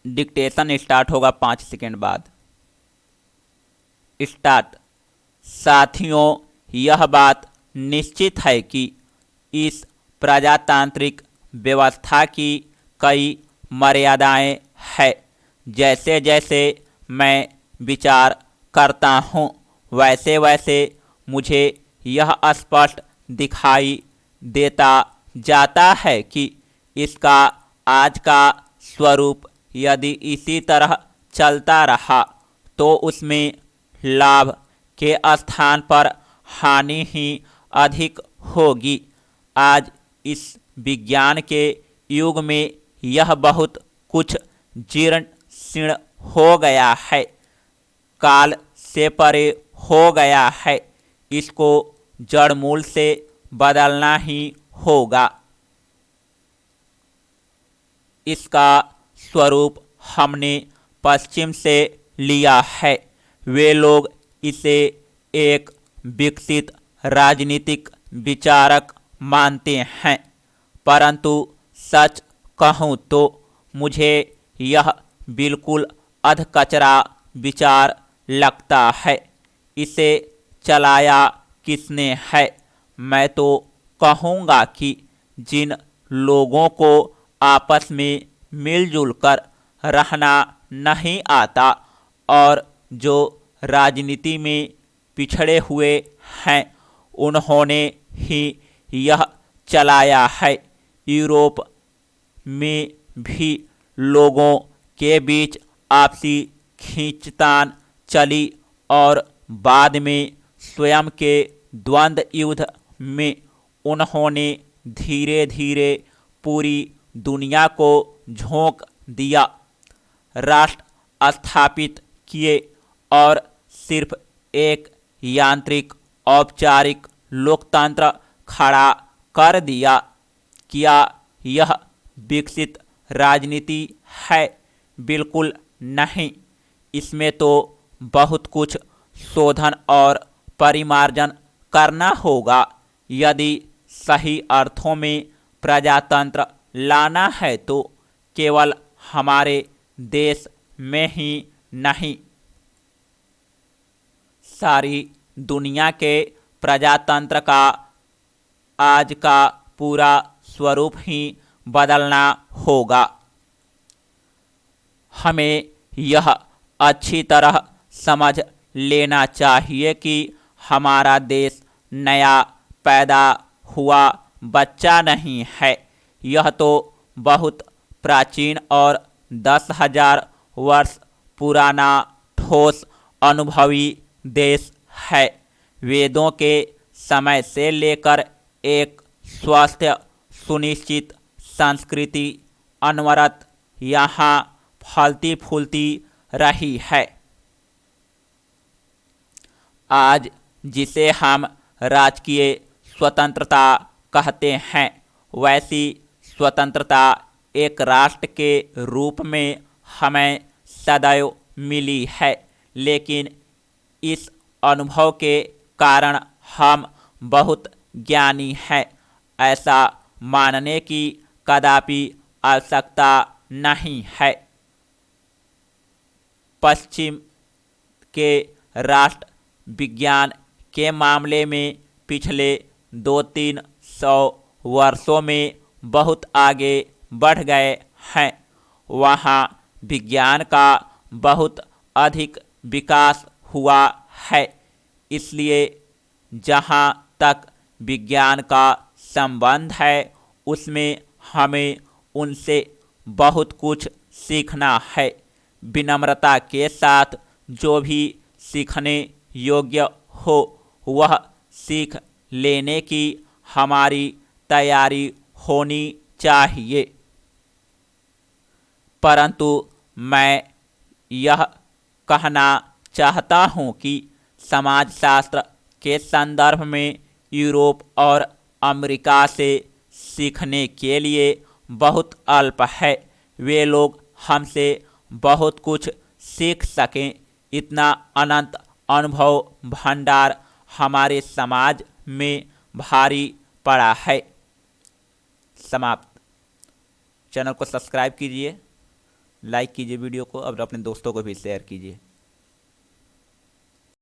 Dictation start होगा 5 second बाद। Start. साथियों, यह बात निश्चित है कि इस प्रजातांत्रिक व्यवस्था की कई मर्यादाएं हैं। जैसे जैसे मैं विचार करता हूँ वैसे वैसे मुझे यह स्पष्ट दिखाई देता जाता है कि इसका आज का स्वरूप यदि इसी तरह चलता रहा तो उसमें लाभ के स्थान पर हानि ही अधिक होगी। आज इस विज्ञान के युग में यह बहुत कुछ जीर्ण शीर्ण हो गया है, काल से परे हो गया है। इसको जड़मूल से बदलना ही होगा। इसका स्वरूप हमने पश्चिम से लिया है। वे लोग इसे एक विकसित राजनीतिक विचारक मानते हैं, परंतु सच कहूँ तो मुझे यह बिल्कुल अधकचरा विचार लगता है। इसे चलाया किसने है? मैं तो कहूँगा कि जिन लोगों को आपस में मिलजुल कर रहना नहीं आता और जो राजनीति में पिछड़े हुए हैं, उन्होंने ही यह चलाया है। यूरोप में भी लोगों के बीच आपसी खींचतान चली और बाद में स्वयं के द्वंद्व युद्ध में उन्होंने धीरे धीरे पूरी दुनिया को झोंक दिया, राष्ट्र स्थापित किए और सिर्फ एक यांत्रिक औपचारिक लोकतंत्र खड़ा कर दिया। क्या यह विकसित राजनीति है? बिल्कुल नहीं। इसमें तो बहुत कुछ शोधन और परिमार्जन करना होगा। यदि सही अर्थों में प्रजातंत्र लाना है तो केवल हमारे देश में ही नहीं, सारी दुनिया के प्रजातंत्र का आज का पूरा स्वरूप ही बदलना होगा। हमें यह अच्छी तरह समझ लेना चाहिए कि हमारा देश नया पैदा हुआ बच्चा नहीं है। यह तो बहुत प्राचीन और 10,000 वर्ष पुराना ठोस अनुभवी देश है। वेदों के समय से लेकर एक स्वस्थ सुनिश्चित संस्कृति अनवरत यहाँ फलती फूलती रही है। आज जिसे हम राजकीय स्वतंत्रता कहते हैं, वैसी स्वतंत्रता एक राष्ट्र के रूप में हमें सदैव मिली है, लेकिन इस अनुभव के कारण हम बहुत ज्ञानी हैं, ऐसा मानने की कदापि आवश्यकता नहीं है। पश्चिम के राष्ट्र विज्ञान के मामले में पिछले 200-300 वर्षों में बहुत आगे बढ़ गए हैं। वहाँ विज्ञान का बहुत अधिक विकास हुआ है। इसलिए जहाँ तक विज्ञान का संबंध है, उसमें हमें उनसे बहुत कुछ सीखना है। विनम्रता के साथ जो भी सीखने योग्य हो वह सीख लेने की हमारी तैयारी होनी चाहिए। परंतु मैं यह कहना चाहता हूँ कि समाजशास्त्र के संदर्भ में यूरोप और अमेरिका से सीखने के लिए बहुत अल्प है। वे लोग हमसे बहुत कुछ सीख सकें, इतना अनंत अनुभव भंडार हमारे समाज में भारी पड़ा है। समाप्त। चैनल को सब्सक्राइब कीजिए। लाइक कीजिए वीडियो को और अपने दोस्तों को भी शेयर कीजिए।